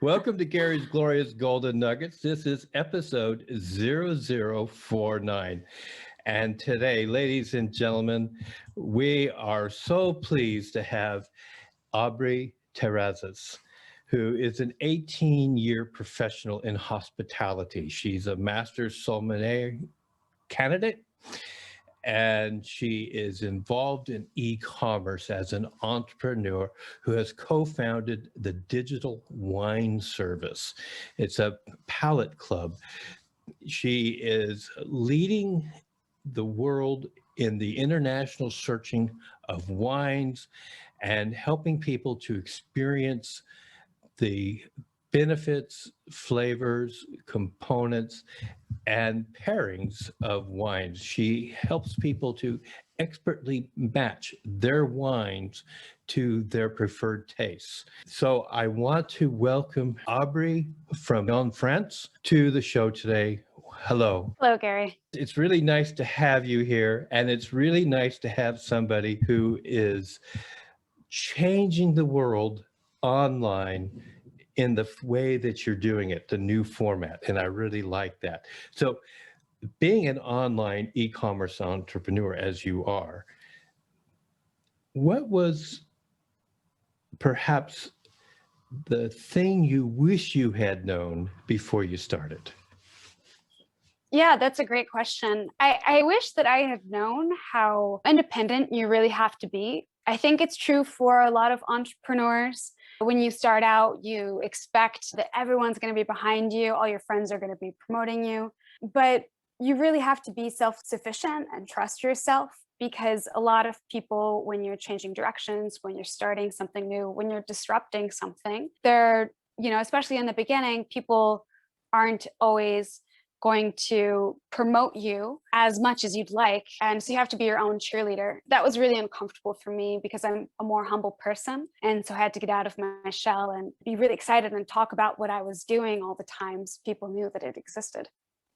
Welcome to Gary's Glorious Golden Nuggets. This is episode 0049. And today, ladies and gentlemen, we are so pleased to have Aubrey Terrazas, who is an 18-year professional in hospitality. She's a Master Sommelier candidate, and she is involved in e-commerce as an entrepreneur who has co-founded the Digital Wine Service. It's a Palate Club. She is leading the world in the international searching of wines and helping people to experience the benefits, flavors, components, and pairings of wines. She helps people to expertly match their wines to their preferred tastes. So I want to welcome Aubrey from Lyon, France, to the show today. Hello. Hello, Gary. It's really nice to have you here, and it's really nice to have somebody who is changing the world online in the way that you're doing it, the new format, and I really like that. So being an online e-commerce entrepreneur as you are, what was perhaps the thing you wish you had known before you started? Yeah, that's a great question. I wish that I had known how independent you really have to be. I think it's true for a lot of entrepreneurs. When you start out, you expect that everyone's going to be behind you, all your friends are going to be promoting you, but you really have to be self-sufficient and trust yourself, because a lot of people, when you're changing directions, when you're starting something new, when you're disrupting something, especially in the beginning, people aren't always going to promote you as much as you'd like. And so you have to be your own cheerleader. That was really uncomfortable for me because I'm a more humble person. And so I had to get out of my shell and be really excited and talk about what I was doing all the times people knew that it existed.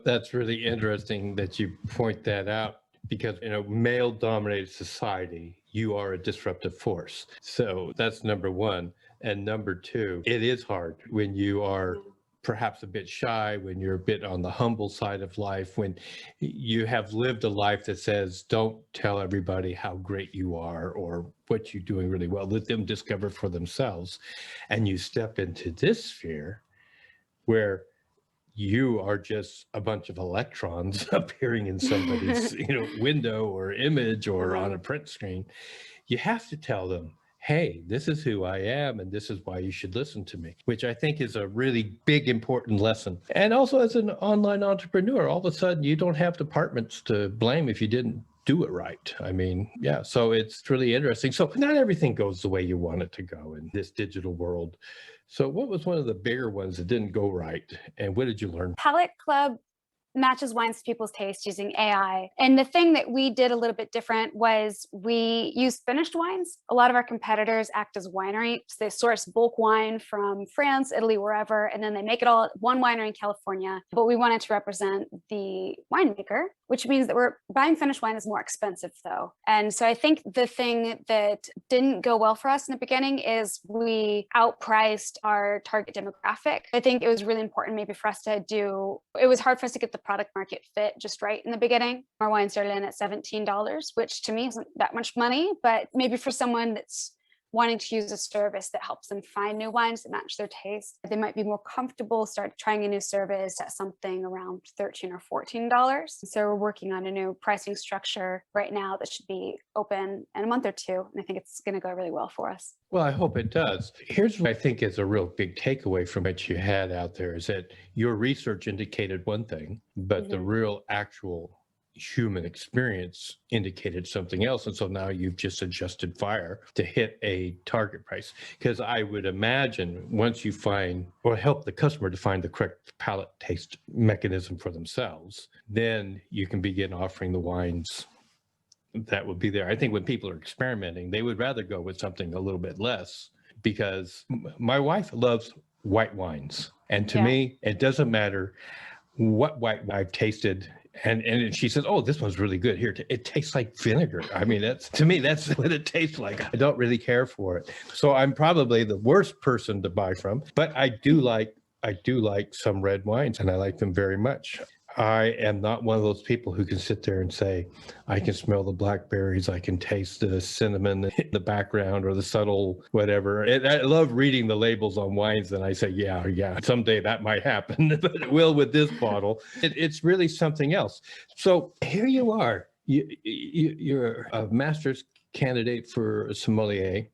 That's really interesting that you point that out, because in a male-dominated society, you are a disruptive force. So that's number one. And number two, it is hard when you are perhaps a bit shy, when you're a bit on the humble side of life, when you have lived a life that says, don't tell everybody how great you are or what you're doing really well, let them discover for themselves. And you step into this sphere where you are just a bunch of electrons appearing in somebody's window or image or on a print screen. You have to tell them, hey, this is who I am, and this is why you should listen to me, which I think is a really big, important lesson. And also as an online entrepreneur, all of a sudden you don't have departments to blame if you didn't do it right. I mean, yeah, so it's really interesting. So not everything goes the way you want it to go in this digital world. So what was one of the bigger ones that didn't go right, and what did you learn? Palate Club matches wines to people's taste using AI. And the thing that we did a little bit different was we used finished wines. A lot of our competitors act as wineries. They source bulk wine from France, Italy, wherever, and then they make it all at one winery in California. But we wanted to represent the winemaker, which means that we're buying finished wine is more expensive though. And so I think the thing that didn't go well for us in the beginning is we outpriced our target demographic. I think it was really important maybe for us to it was hard for us to get the product market fit just right in the beginning. Our wine started in at $17, which to me isn't that much money, but maybe for someone that's wanting to use a service that helps them find new wines that match their taste, they might be more comfortable start trying a new service at something around $13 or $14. So we're working on a new pricing structure right now that should be open in a month or two. And I think it's going to go really well for us. Well, I hope it does. Here's what I think is a real big takeaway from what you had out there is that your research indicated one thing, but the real actual human experience indicated something else. And so now you've just adjusted fire to hit a target price. Because I would imagine once you find or help the customer to find the correct palate taste mechanism for themselves, then you can begin offering the wines that would be there. I think when people are experimenting, they would rather go with something a little bit less, because my wife loves white wines. And to me, it doesn't matter what white I've tasted And she says, oh, this one's really good. Here, it tastes like vinegar. I mean, to me, that's what it tastes like. I don't really care for it. So I'm probably the worst person to buy from, but I do like some red wines, and I like them very much. I am not one of those people who can sit there and say, I can smell the blackberries, I can taste the cinnamon in the background or the subtle whatever. And I love reading the labels on wines, and I say, yeah, someday that might happen, but it will with this bottle. It's really something else. So here you are. You're a master's candidate for a sommelier.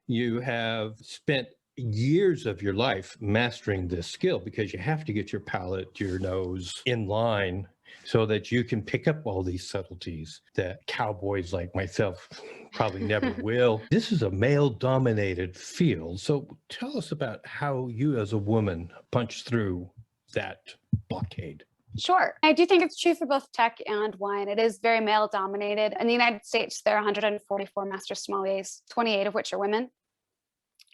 You have spent years of your life mastering this skill, because you have to get your palate, your nose in line so that you can pick up all these subtleties that cowboys like myself probably never will. This is a male-dominated field. So tell us about how you as a woman punch through that blockade. Sure. I do think it's true for both tech and wine. It is very male dominated. In the United States, there are 144 master sommeliers, 28 of which are women,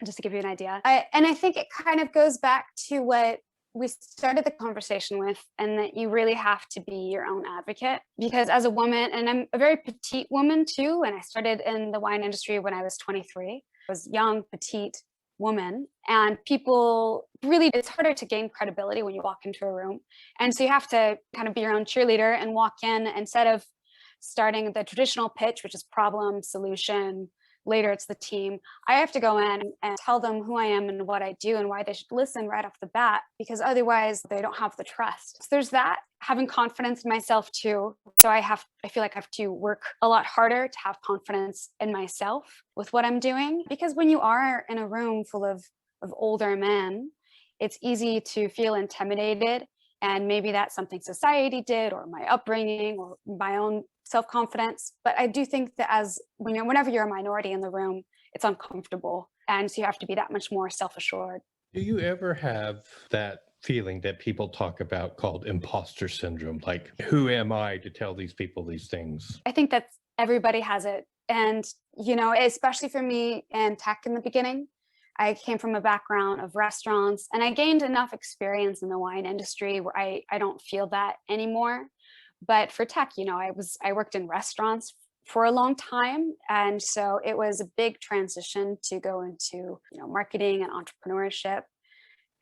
just to give you an idea. And I think it kind of goes back to what we started the conversation with, and that you really have to be your own advocate. Because as a woman, and I'm a very petite woman too, and I started in the wine industry when I was 23. I was young, petite woman, and people really, it's harder to gain credibility when you walk into a room. And so you have to kind of be your own cheerleader and walk in, instead of starting the traditional pitch, which is problem, solution, later it's the team. I have to go in and tell them who I am and what I do and why they should listen right off the bat, because otherwise they don't have the trust. So there's that, having confidence in myself too. So I feel like I have to work a lot harder to have confidence in myself with what I'm doing, because when you are in a room full of older men, it's easy to feel intimidated. And maybe that's something society did, or my upbringing, or my own self-confidence. But I do think that whenever you're a minority in the room, it's uncomfortable. And so you have to be that much more self-assured. Do you ever have that feeling that people talk about called imposter syndrome? Like, who am I to tell these people these things? I think that everybody has it. And, especially for me in tech in the beginning, I came from a background of restaurants, and I gained enough experience in the wine industry where I don't feel that anymore. But for tech, I worked in restaurants for a long time. And so it was a big transition to go into, marketing and entrepreneurship.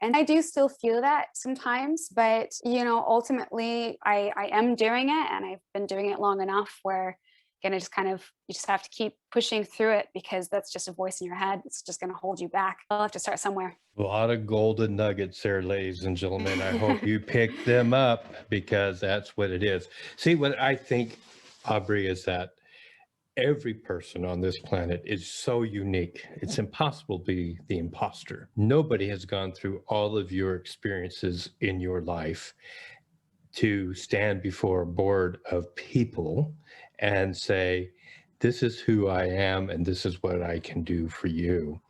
And I do still feel that sometimes, but, ultimately I am doing it, and I've been doing it long enough where, again, you just have to keep pushing through it, because that's just a voice in your head. It's just going to hold you back. I'll have to start somewhere. A lot of golden nuggets there, ladies and gentlemen. I hope you pick them up, because that's what it is. See, what I think, Aubrey, is that every person on this planet is so unique. It's impossible to be the imposter. Nobody has gone through all of your experiences in your life to stand before a board of people and say, this is who I am, and this is what I can do for you,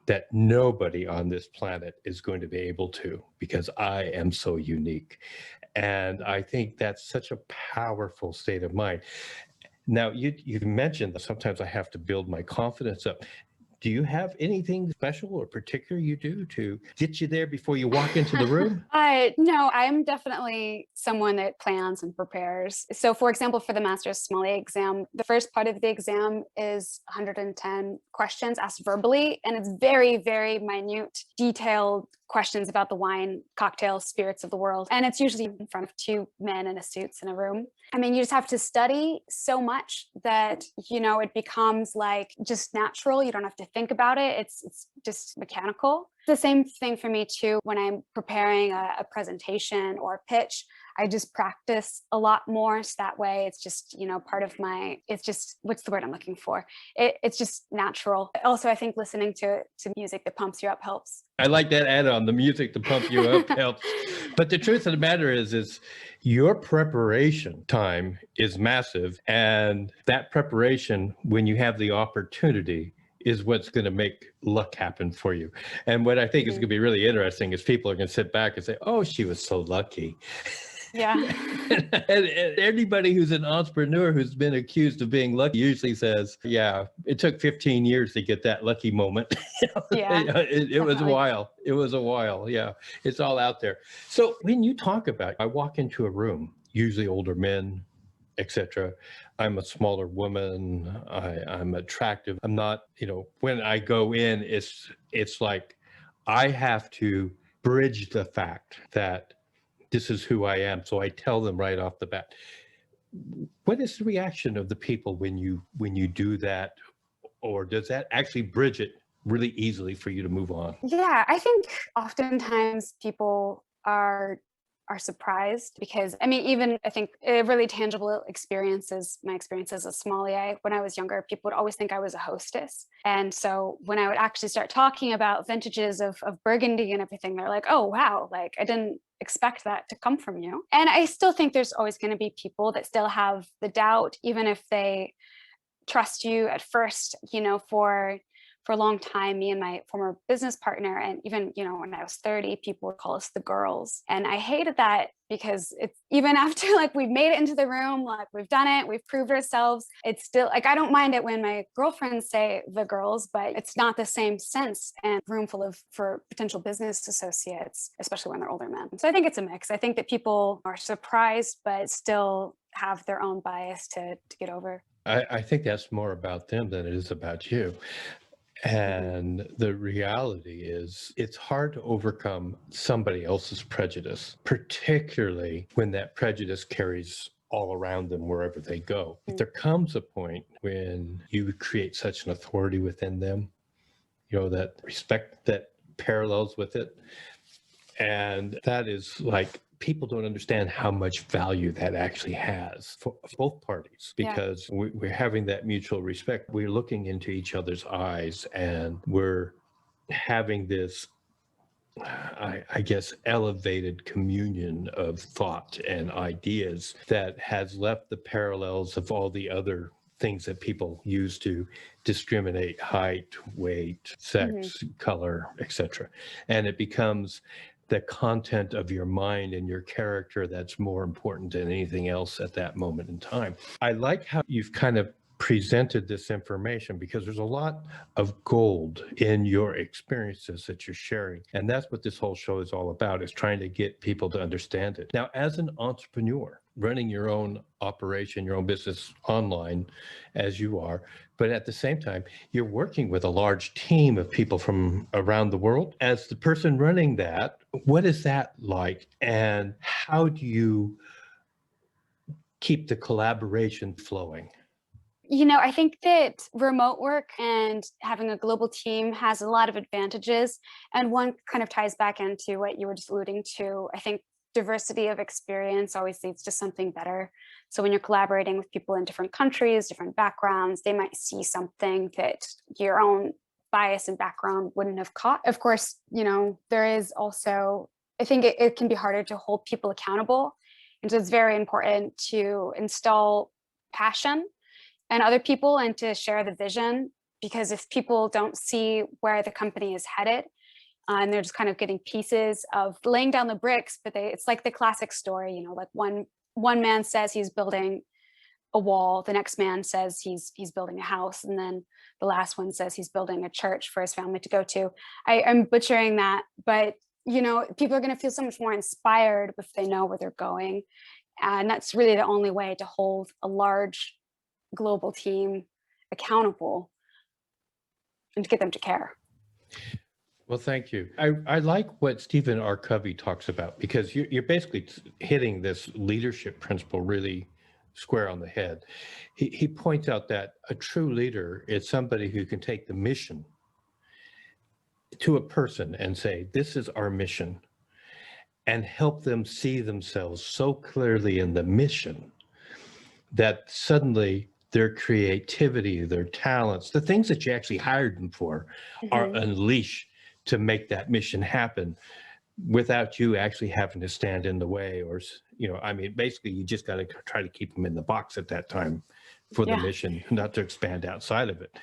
that nobody on this planet is going to be able to, because I am so unique. And I think that's such a powerful state of mind. Now, you mentioned that sometimes I have to build my confidence up. Do you have anything special or particular you do to get you there before you walk into the room? No, I'm definitely someone that plans and prepares. So for example, for the Master's Sommelier exam, the first part of the exam is 110 questions asked verbally, and it's very, very minute, detailed questions about the wine, cocktails, spirits of the world. And it's usually in front of two men in suits in a room. I mean, you just have to study so much that, it becomes like just natural. You don't have to think about it. It's just mechanical. The same thing for me too, when I'm preparing a presentation or a pitch. I just practice a lot more. So that way it's just, part of it's just, what's the word I'm looking for? It's just natural. Also, I think listening to music that pumps you up helps. I like that add-on, the music to pump you up helps. But the truth of the matter is your preparation time is massive. And that preparation, when you have the opportunity, is what's going to make luck happen for you. And what I think is going to be really interesting is people are going to sit back and say, oh, she was so lucky. Yeah. and anybody who's an entrepreneur who's been accused of being lucky usually says, yeah, it took 15 years to get that lucky moment. Yeah, it was a while. It was a while. Yeah, it's all out there. So when you talk about, I walk into a room, usually older men, etc. I'm a smaller woman. I'm attractive. I'm not, when I go in, it's like I have to bridge the fact that this is who I am. So I tell them right off the bat. What is the reaction of the people when you do that, or does that actually bridge it really easily for you to move on? Yeah, I think oftentimes people are surprised because I mean, even I think a really tangible experience is my experience as a sommelier. When I was younger, people would always think I was a hostess. And so when I would actually start talking about vintages of Burgundy and everything, they're like, oh wow, like I didn't expect that to come from you. And I still think there's always going to be people that still have the doubt, even if they trust you at first, for a long time, me and my former business partner, and even, when I was 30, people would call us the girls. And I hated that because it's even after like we've made it into the room, like we've done it, we've proved ourselves. It's still like, I don't mind it when my girlfriends say the girls, but it's not the same sense and room full of for potential business associates, especially when they're older men. So I think it's a mix. I think that people are surprised, but still have their own bias to get over. I think that's more about them than it is about you. And the reality is, it's hard to overcome somebody else's prejudice, particularly when that prejudice carries all around them wherever they go. But there comes a point when you create such an authority within them, that respect that parallels with it. And that is like, people don't understand how much value that actually has for both parties, because we're having that mutual respect. We're looking into each other's eyes and we're having this, I guess, elevated communion of thought and ideas that has left the parallels of all the other things that people use to discriminate: height, weight, sex, color, etc. And it becomes the content of your mind and your character that's more important than anything else at that moment in time. I like how you've kind of presented this information, because there's a lot of gold in your experiences that you're sharing. And that's what this whole show is all about, is trying to get people to understand it. Now, as an entrepreneur, running your own operation, your own business online, as you are, but at the same time, you're working with a large team of people from around the world. As the person running that, what is that like? And how do you keep the collaboration flowing? I think that remote work and having a global team has a lot of advantages. And one kind of ties back into what you were just alluding to. I think diversity of experience always leads to something better. So when you're collaborating with people in different countries, different backgrounds, they might see something that your own bias and background wouldn't have caught. Of course, there is also, I think it can be harder to hold people accountable. And so it's very important to install passion and other people and to share the vision, because if people don't see where the company is headed, and they're just kind of getting pieces of laying down the bricks, but it's like the classic story, like one man says he's building a wall, the next man says he's building a house, and then the last one says he's building a church for his family to go to. I'm butchering that, but people are going to feel so much more inspired if they know where they're going, and that's really the only way to hold a large global team accountable and to get them to care. Well, thank you. I like what Stephen R. Covey talks about, because you're basically hitting this leadership principle really square on the head. He points out that a true leader is somebody who can take the mission to a person and say, this is our mission, and help them see themselves so clearly in the mission that suddenly their creativity, their talents, the things that you actually hired them for, are unleashed to make that mission happen without you actually having to stand in the way. Or, basically you just got to try to keep them in the box at that time for the mission, not to expand outside of it.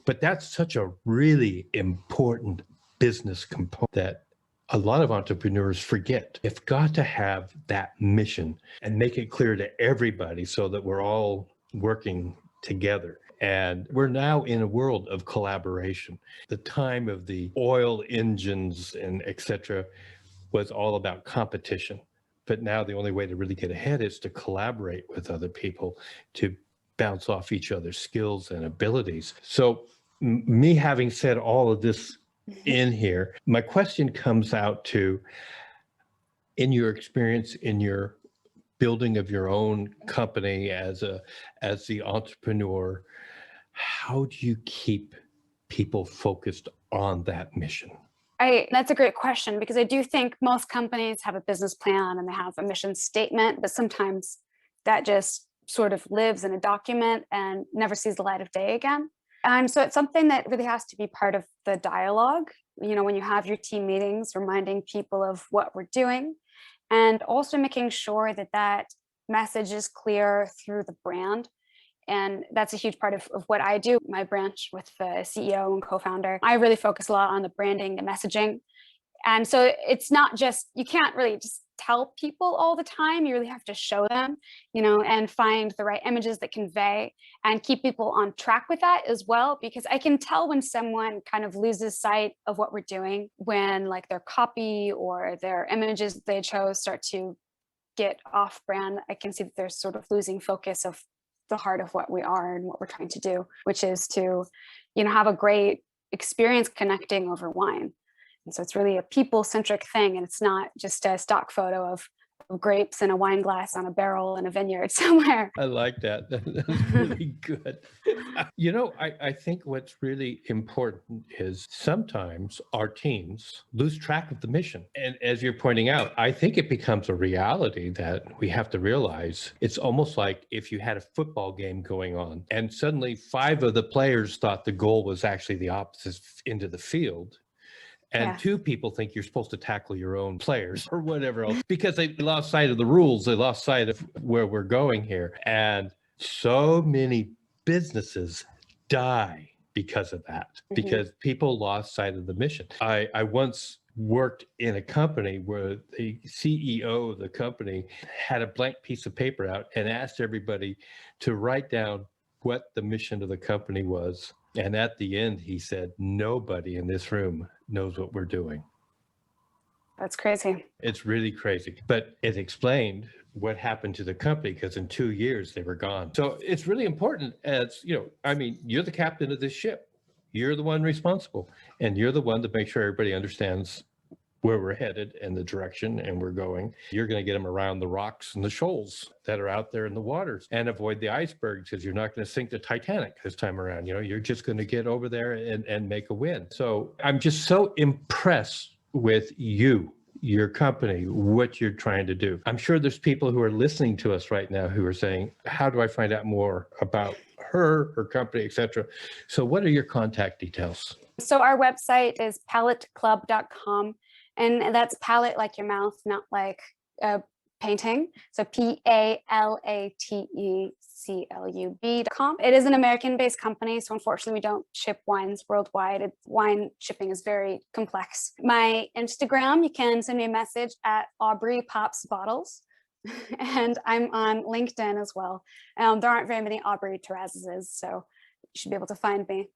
But that's such a really important business component that a lot of entrepreneurs forget. You've got to have that mission and make it clear to everybody so that we're all working together. And we're now in a world of collaboration. The time of the oil engines and et cetera was all about competition. but now the only way to really get ahead is to collaborate with other people, to bounce off each other's skills and abilities. So me having said all of this in here, my question comes out to, in your experience, in your building of your own company as the entrepreneur, how do you keep people focused on that mission? That's a great question, because I do think most companies have a business plan and they have a mission statement, but sometimes that just sort of lives in a document and never sees the light of day again. And so it's something that really has to be part of the dialogue, when you have your team meetings, reminding people of what we're doing, and also making sure that that message is clear through the brand. And that's a huge part of what I do. My branch with the CEO and co-founder, I really focus a lot on the branding, the messaging. And so it's not just, you can't really just tell people all the time. You really have to show them, and find the right images that convey and keep people on track with that as well. Because I can tell when someone kind of loses sight of what we're doing, when like their copy or their images they chose start to get off brand. I can see that they're sort of losing focus of the heart of what we are and what we're trying to do, which is to, have a great experience connecting over wine. And so it's really a people-centric thing, and it's not just a stock photo of grapes in a wine glass on a barrel in a vineyard somewhere. I like that. That's really good. I think what's really important is sometimes our teams lose track of the mission. And as you're pointing out, I think it becomes a reality that we have to realize. It's almost like if you had a football game going on and suddenly 5 of the players thought the goal was actually the opposite end of the field. And 2 people think you're supposed to tackle your own players or whatever else, because they lost sight of the rules. They lost sight of where we're going here. And so many businesses die because of that, because people lost sight of the mission. I once worked in a company where the CEO of the company had a blank piece of paper out and asked everybody to write down what the mission of the company was. And at the end, he said, nobody in this room knows what we're doing. That's crazy. It's really crazy. But it explained what happened to the company, because in 2 years they were gone. So it's really important, as you're the captain of this ship. You're the one responsible, and you're the one to make sure everybody understands where we're headed and the direction and we're going. You're going to get them around the rocks and the shoals that are out there in the waters, and avoid the icebergs, because you're not going to sink the Titanic this time around. You're just going to get over there and make a win. So I'm just so impressed with your company, what you're trying to do. I'm sure there's people who are listening to us right now who are saying, how do I find out more about her company, etc.? So what are your contact details? So our website is palateclub.com. And that's palate like your mouth, not like a painting. So PALATECLUB.com. It is an American-based company, so unfortunately we don't ship wines worldwide. Wine shipping is very complex. My Instagram, you can send me a message at Aubrey Pops Bottles. And I'm on LinkedIn as well. There aren't very many Aubrey Terrazas, so you should be able to find me.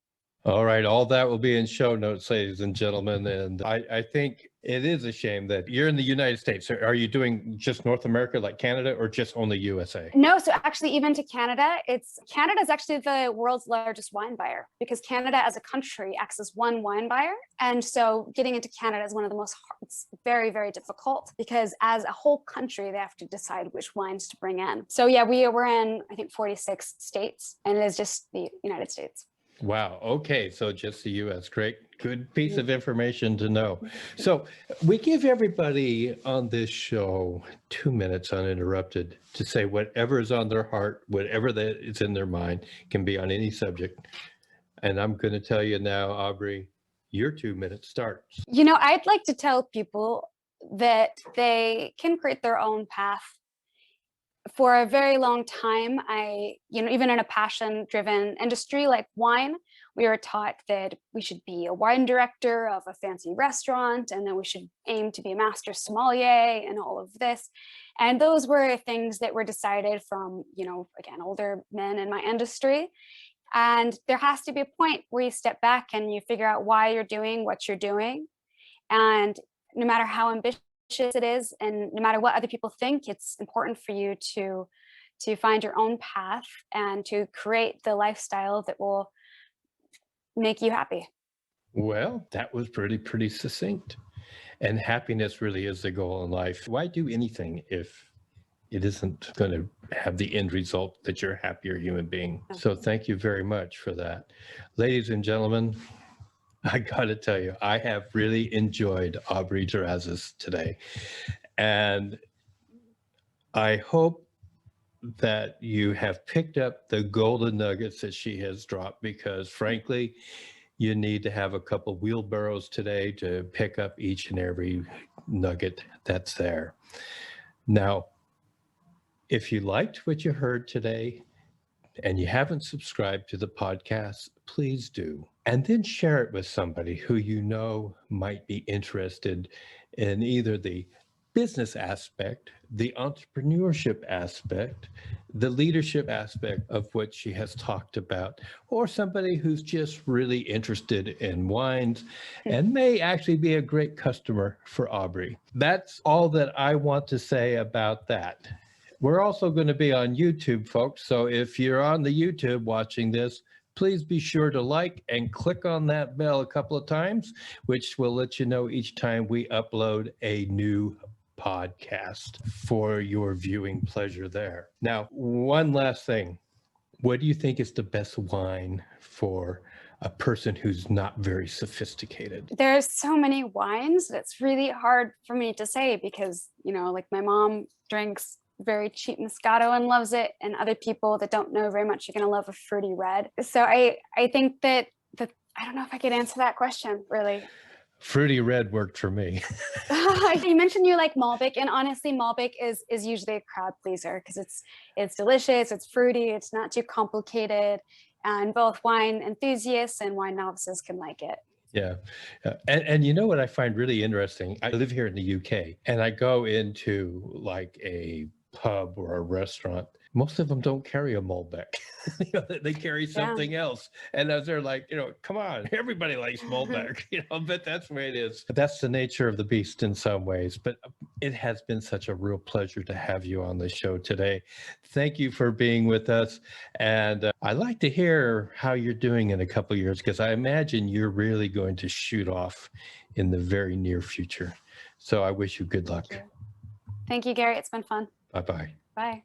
All right. All that will be in show notes, ladies and gentlemen. And I think it is a shame that you're in the United States. Are you doing just North America, like Canada, or just only USA? No, so actually even to Canada, Canada is actually the world's largest wine buyer, because Canada as a country acts as one wine buyer. And so getting into Canada is one of the most it's very, very difficult, because as a whole country, they have to decide which wines to bring in. So yeah, we're in, I think, 46 states, and it is just the United States. Wow. Okay. So just the U.S. Great. Good piece of information to know. So we give everybody on this show 2 minutes uninterrupted to say whatever is on their heart, whatever that is in their mind, can be on any subject. And I'm going to tell you now, Aubrey, your 2 minutes starts. I'd like to tell people that they can create their own path. For a very long time, even in a passion-driven industry like wine, we were taught that we should be a wine director of a fancy restaurant, and then we should aim to be a master sommelier and all of this. And those were things that were decided from, again, older men in my industry. And there has to be a point where you step back and you figure out why you're doing what you're doing. And no matter how ambitious it is, and no matter what other people think, it's important for you to find your own path and to create the lifestyle that will make you happy. Well, that was pretty succinct. And happiness really is the goal in life. Why do anything if it isn't going to have the end result that you're a happier human being? So thank you very much for that. Ladies and gentlemen, I got to tell you, I have really enjoyed Aubrey Terrazas today. And I hope that you have picked up the golden nuggets that she has dropped, because frankly, you need to have a couple wheelbarrows today to pick up each and every nugget that's there. Now, if you liked what you heard today and you haven't subscribed to the podcast, please do. And then share it with somebody who you know might be interested in either the business aspect, the entrepreneurship aspect, the leadership aspect of what she has talked about, or somebody who's just really interested in wines and may actually be a great customer for Aubrey. That's all that I want to say about that. We're also going to be on YouTube, folks. So if you're on the YouTube watching this, please be sure to like and click on that bell a couple of times, which will let you know each time we upload a new podcast for your viewing pleasure there. Now, one last thing. What do you think is the best wine for a person who's not very sophisticated? There's so many wines that it's really hard for me to say because, like my mom drinks very cheap Moscato and loves it, and other people that don't know very much are going to love a fruity red. So I think that I don't know if I could answer that question really. Fruity red worked for me. You mentioned you like Malbec, and honestly, Malbec is usually a crowd pleaser because it's delicious, it's fruity, it's not too complicated, and both wine enthusiasts and wine novices can like it. Yeah. And you know what I find really interesting? I live here in the UK, and I go into like a pub or a restaurant. Most of them don't carry a Malbec. They carry something else. And as they're like, come on, everybody likes Malbec, but that's the way it is. That's the nature of the beast in some ways. But it has been such a real pleasure to have you on the show today. Thank you for being with us. And I'd like to hear how you're doing in a couple of years, because I imagine you're really going to shoot off in the very near future. So I wish you good luck. Thank you, Gary. It's been fun. Bye-bye. Bye.